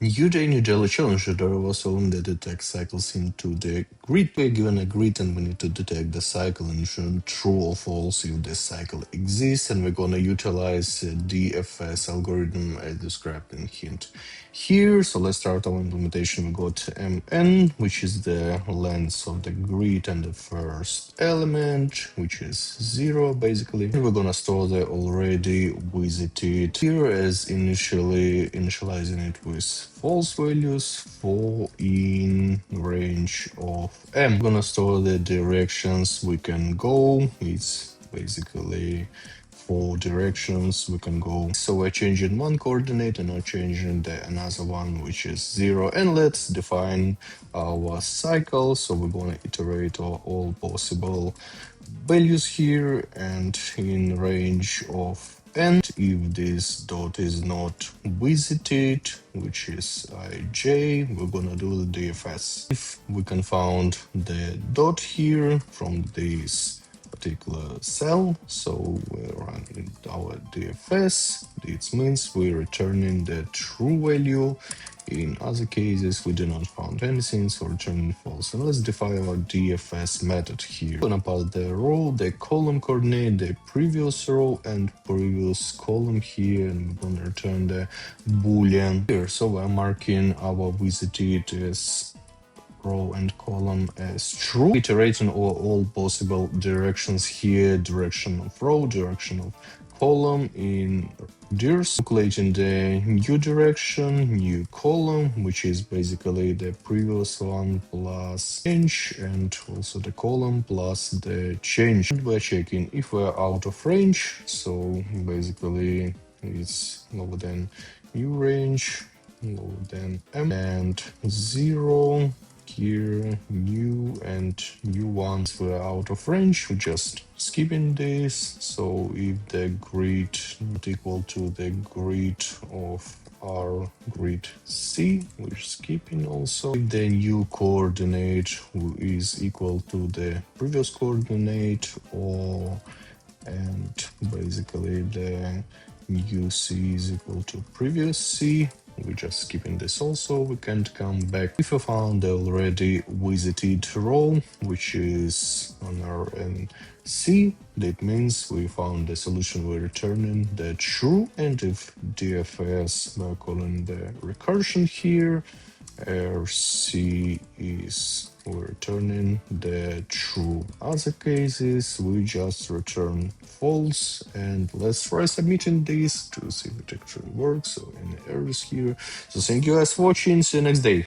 New day, new daily challenge. Today was on the detect cycles into the grid. We're given a grid and we need to detect the cycle and show true or false if the cycle exists. And we're gonna utilize DFS algorithm as described in hint here. So let's start our implementation. We got MN, which is the length of the grid and the first element, which is 0 basically. And we're gonna store the already visited here as initializing it with false values for in range of M. We're gonna store the directions we can go. It's basically 4 directions we can go. So we're changing one coordinate and not changing the another one, which is 0. And let's define our cycle. So we're gonna iterate all possible values here and in range of n. If this dot is not visited, which is ij, we're gonna do the DFS. If we can found the dot here from this particular cell, so we're running our DFS. This means we're returning the true value. In other cases, we do not found anything, so returning false. And let's define our DFS method here. We're gonna pass the row, the column coordinate, the previous row and previous column here, and we're gonna return the boolean here. So we're marking our visited as row and column as true, iterating all possible directions here, direction of row, direction of column in dirs, calculating the new direction, new column, which is basically the previous one plus change, and also the column plus the change. And we're checking if we're out of range, so basically it's lower than new range, lower than M, and 0 here, new and new ones were out of range. We're just skipping this. So if the grid not equal to the grid of our grid C, we're skipping also. If the new coordinate is equal to the previous coordinate, or and basically the new C is equal to previous C, we're just skipping this also, we can't come back. If we found the already visited row, which is on our NC, that means we found the solution, we're returning the true. And if DFS, we're calling the recursion here, RC is returning the true. Other cases, we just return false. And let's try submitting this to see if it actually works. So any errors here. So thank you guys for watching. See you next day.